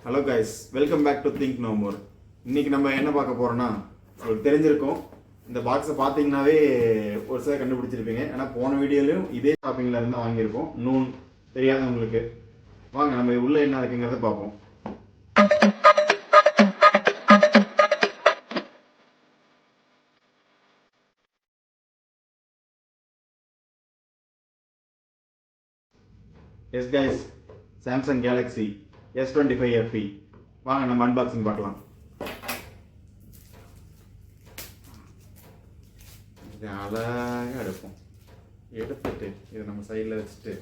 Hello guys, welcome back to think no more. இன்னைக்கு நம்ம என்ன பார்க்க போறோம்னா, உங்களுக்கு தெரிஞ்சிருக்கும், இந்த பாக்ஸை பார்த்தீங்கன்னாவே ஒரு சில கண்டுபிடிச்சிருப்பீங்க. ஏன்னா போன வீடியோலையும் இதே ஷாப்பிங்ல இருந்து வாங்கியிருக்கோம். இன்னும் தெரியாத உங்களுக்கு வாங்க நம்ம உள்ள என்ன இருக்குங்கிறத பார்ப்போம். S guys, Samsung Galaxy S25 FE. வாங்க நம்ம அன்பாக்சிங் பார்க்கலாம். இது அழகாக எடுப்போம். எடுத்துட்டு இதை நம்ம சைடில் வச்சுட்டு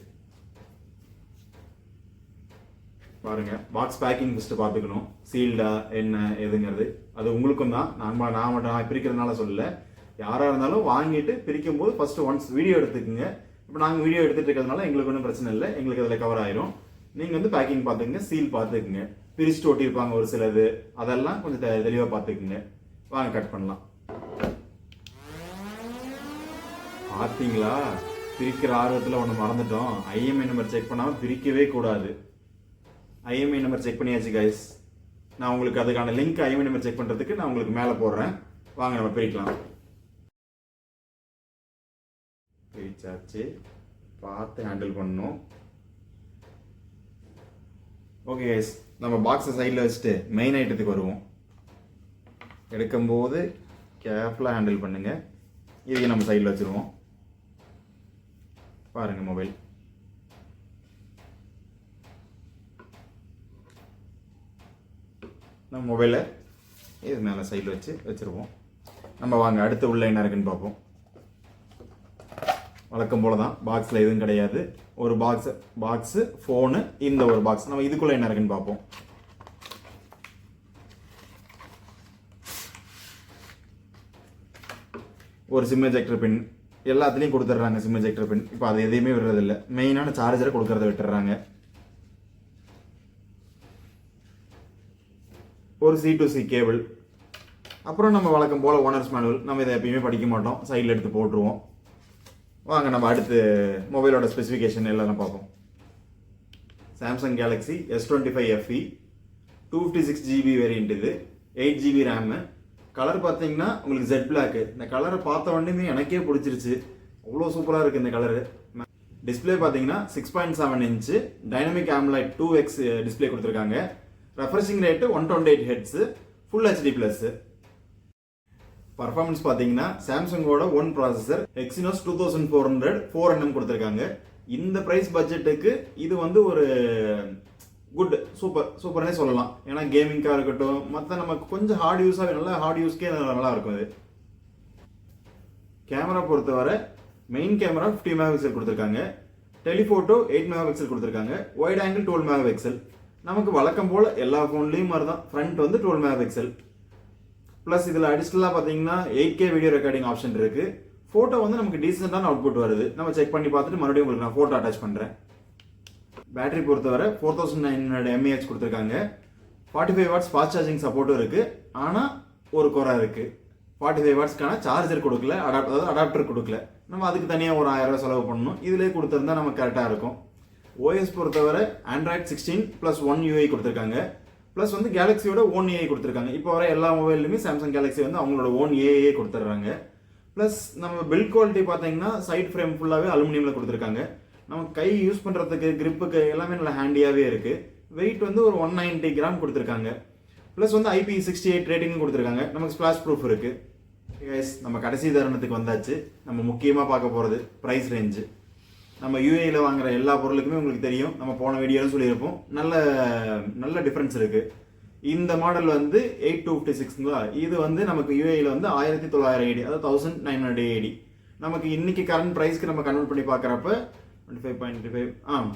பாருங்க. பாக்ஸ் பேக்கிங் ஃபஸ்ட்டு பார்த்துக்கணும், சீல்டா என்ன எதுங்கிறது. அது உங்களுக்கும் தான். நான் மட்டும் பிரிக்கிறதுனால சொல்லலை. யாராக இருந்தாலும் வாங்கிட்டு பிரிக்கும் போது ஃபஸ்ட்டு ஒன்ஸ் வீடியோ எடுத்துக்கோங்க. இப்போ நாங்கள் வீடியோ எடுத்துகிட்டு இருக்கிறதுனால எங்களுக்கு ஒன்றும் பிரச்சனை இல்லை, எங்களுக்கு அதில் கவர் ஆயிரும். நீங்கள் வந்து பேக்கிங் பார்த்துக்குங்க, சீல் பார்த்துக்குங்க, பிரிச்சுட்டு ஒட்டியிருப்பாங்க ஒரு சிலது, அதெல்லாம் கொஞ்சம் தெளிவாக பார்த்துக்குங்க. வாங்க கட் பண்ணலாம். பார்த்தீங்களா, பிரிக்கிற ஆர்வத்தில் ஒன்று மறந்துட்டோம். ஐஎம்ஐ நம்பர் செக் பண்ணாமல் பிரிக்கவே கூடாது. ஐஎம்ஐ நம்பர் செக் பண்ணியாச்சு கைஸ். நான் உங்களுக்கு அதுக்கான லிங்க் ஐஎம்ஐ நம்பர் செக் பண்ணுறதுக்கு நான் உங்களுக்கு மேலே போடுறேன். வாங்க நம்ம பிரிக்கலாம். பிரிச்சாச்சு, பார்த்து ஹேண்டில் பண்ணணும். ஓகே கைஸ், நம்ம பாக்ஸை சைடில் வச்சுட்டு மெயின் ஐட்டத்துக்கு வருவோம். எடுக்கும்போது கேர்ஃபுல்லாக ஹேண்டில் பண்ணுங்க. இதையும் நம்ம சைடில் வச்சுருவோம். பாருங்க, மொபைல் நம்ம மொபைலை இது மேலே சைடில் வச்சுருவோம். நம்ம வாங்க அடுத்து உள்ள என்ன இருக்குன்னு பார்ப்போம். வழக்கம் போல தான், பாக்ஸில் எதுவும் கிடையாது. ஒரு பாக்ஸு ஃபோனு, இந்த ஒரு பாக்ஸ். நம்ம இதுக்குள்ளே என்ன இருக்குன்னு பார்ப்போம். ஒரு சிம் எஜெக்டர் பின் எல்லாத்துலேயும் கொடுத்துட்றாங்க. சிம் எஜெக்டர் பின் இப்போ அது எதையுமே விடுறதில்லை. மெயினான சார்ஜரை கொடுக்கறத விட்டுறாங்க. ஒரு C2C கேபிள். அப்புறம் நம்ம வழக்கம் போல் ஓனர்ஸ் மேனுவல். நம்ம இதை எப்பயுமே படிக்க மாட்டோம், சைடில் எடுத்து போட்டுருவோம். வாங்க நம்ம அடுத்து மொபைலோட ஸ்பெசிஃபிகேஷன் எல்லாம் பார்ப்போம். Samsung Galaxy S25 FE 256 GB variant. இது 8 GB ரேமு. கலர் பார்த்தீங்கன்னா உங்களுக்கு ஜெட் பிளாக். இந்த கலரை பார்த்த உடனே எனக்கே பிடிச்சிருச்சு, அவ்வளோ சூப்பராக இருக்குது இந்த கலரு. டிஸ்பிளே பார்த்தீங்கன்னா 6.7 inch dynamic AMOLED 2X display கொடுத்துருக்காங்க. Refreshing rate 128 Hz, full HD+. Performance பார்த்தீங்கன்னா சாம்சங்கோட ஒன் ப்ராசஸர் Exynos 2400 4nm கொடுத்துருக்காங்க. இந்த ப்ரைஸ் பட்ஜெட்டுக்கு இது வந்து ஒரு குட் சூப்பர்னே சொல்லலாம். ஏன்னா கேமிங்காக இருக்கட்டும், மற்ற நமக்கு கொஞ்சம் ஹார்ட் யூஸாக நல்லா ஹார்ட் யூஸ்க்கே நல்லா இருக்கும். இது கேமரா பொறுத்தவரை மெயின் கேமரா 50 மெகாபிக்சல் கொடுத்துருக்காங்க. டெலிஃபோட்டோ 8 மெகாபிக்சல் கொடுத்துருக்காங்க. Wide angle 12 megapixel. நமக்கு வழக்கம் போல் எல்லா ஃபோன்லேயும் மாதிரி தான். ஃப்ரண்ட் வந்து 12 மெகாபிக்சல். ப்ளஸ் இதில் அடிஷ்னலாக பார்த்தீங்கன்னா 8K வீடியோ ரெக்கார்டிங் ஆப்ஷன் இருக்குது. ஃபோட்டோ வந்து நமக்கு டீசெண்டான அவுட்புட் வருது. நம்ம செக் பண்ணி பார்த்துட்டு மறுபடியும் உங்களுக்கு நான் ஃபோட்டோ அட்டாச் பண்ணுறேன். பேட்டரி பொறுத்தவரை 4900 mAh கொடுத்துருக்காங்க. 45 வாட்ஸ் ஃபாஸ்ட் சார்ஜிங் சப்போர்ட்டும் இருக்குது. ஆனால் ஒரு குறை இருக்குது, 45 வாட்ஸ்க்கான சார்ஜர் கொடுக்கல, அதாவது அடாப்டர் கொடுக்கல. நம்ம அதுக்கு தனியாக ஒரு 1000 ரூபா செலவு பண்ணணும். இதிலே கொடுத்துருந்தா நமக்கு கரெக்டாக இருக்கும். ஓஎஸ் பொறுத்தவரை Android 16 +1 UI கொடுத்துருக்காங்க. ப்ளஸ் வந்து கேலக்ஸியோட ஓன் ஏஐ கொடுத்துருக்காங்க. இப்போ வர எல்லா மொபைலுமே சாம்சங் கேலக்ஸி வந்து அவங்களோட ஓன் ஏஐ கொடுத்துட்றாங்க. ப்ளஸ் நம்ம பில்ட் குவாலிட்டி பார்த்தீங்கன்னா சைட் ஃப்ரேம் ஃபுல்லாகவே அலுமினியமில் கொடுத்துருக்காங்க. நம்ம கை யூஸ் பண்ணுறதுக்கு கிரிப்புக்கு எல்லாமே நல்லா ஹேண்டியாகவே இருக்குது. வெயிட் வந்து ஒரு 190 கிராம் கொடுத்துருக்காங்க. ப்ளஸ் வந்து IP68 ரேட்டிங்கும் கொடுத்துருக்காங்க. நமக்கு ஸ்பிளாஷ் ப்ரூஃப் இருக்குது. நம்ம கடைசி தருணத்துக்கு வந்தாச்சு. நம்ம முக்கியமாக பார்க்க போகிறது ப்ரைஸ் ரேஞ்சு. நம்ம யூஏயில் வாங்குற எல்லா பொருளுக்குமே உங்களுக்கு தெரியும், நம்ம போன வீடியோவில் சொல்லியிருப்போம், நல்ல டிஃப்ரென்ஸ் இருக்குது. இந்த மாடல் வந்து 8256ங்களா, இது வந்து நமக்கு யூஏயில் வந்து 1980, அதாவது 1980. நமக்கு இன்னைக்கு கரண்ட் ப்ரைஸ்க்கு நம்ம கன்வெர்ட் பண்ணி பார்க்குறப்ப 25.25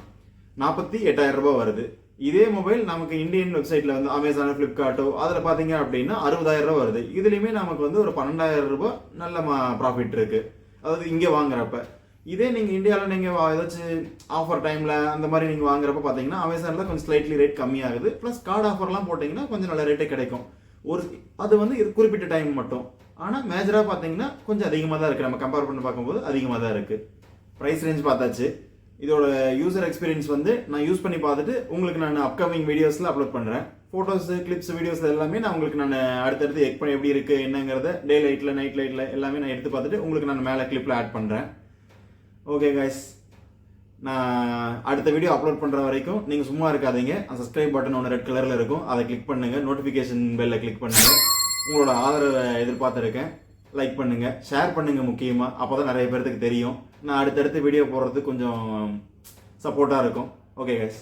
48,000 ரூபாய் வருது. இதே மொபைல் நமக்கு இந்தியன் வெப்சைட்டில் வந்து அமேசான், ஃப்ளிப்கார்ட்டோ அதில் பார்த்தீங்க அப்படின்னா 60,000 ரூபாய் வருது. இதுலேயுமே நமக்கு வந்து ஒரு 12,000 ரூபாய் நல்ல ப்ராஃபிட் இருக்குது, அதாவது இங்கே வாங்குறப்ப. இதே நீங்கள் இந்தியாவில் நீங்கள் ஏதாச்சும் ஆஃபர் டைமில் அந்த மாதிரி நீங்கள் வாங்குறப்ப பார்த்தீங்கன்னா அமேசானில் கொஞ்சம் ஸ்லைட்லி ரேட் கம்மியாகுது. ப்ளஸ் கார்டு ஆஃபர்லாம் போட்டிங்கன்னா கொஞ்சம் நல்ல ரேட்டே கிடைக்கும். அது வந்து குறிப்பிட்ட டைம் மட்டும். ஆனால் மேஜராக பார்த்தீங்கன்னா கொஞ்சம் அதிகமாக தான் இருக்குது. நம்ம கம்பேர் பண்ணி பார்க்கும்போது அதிகமாக தான் இருக்குது. ப்ரைஸ் ரேஞ்ச் பார்த்தாச்சு. இதோட யூசர் எக்ஸ்பீரியன்ஸ் வந்து நான் யூஸ் பண்ணி பார்த்துட்டு உங்களுக்கு நான் அப்கமிங் வீடியோஸில் அப்லோட் பண்ணுறேன். ஃபோட்டோஸ், கிளிப்ஸ், வீடியோஸ் எல்லாமே நான் உங்களுக்கு நான் அடுத்தடுத்து எப்படி இருக்குது என்னங்கிறத டே லைட்டில், நைட் லைட்டில் எல்லாமே நான் எடுத்து பார்த்துட்டு உங்களுக்கு நான் மேலே கிளிப்பில் ஆட் பண்ணுறேன். ஓகே கைஸ், நான் அடுத்த வீடியோ அப்லோட் பண்ணுற வரைக்கும் நீங்கள் சும்மா இருக்காதீங்க. அந்த சப்ஸ்கிரைப் பட்டன் ஒன்று ரெட் கலரில் இருக்கும், அதை கிளிக் பண்ணுங்கள். நோட்டிஃபிகேஷன் பெல்லை கிளிக் பண்ணுங்கள். உங்களோட ஆதரவை எதிர்பார்த்துருக்கேன். லைக் பண்ணுங்கள், ஷேர் பண்ணுங்கள் முக்கியமாக. அப்போ தான் நிறைய பேர்த்துக்கு தெரியும். நான் அடுத்தடுத்து வீடியோ போடுறதுக்கு கொஞ்சம் சப்போர்ட்டாக இருக்கும். Okay guys.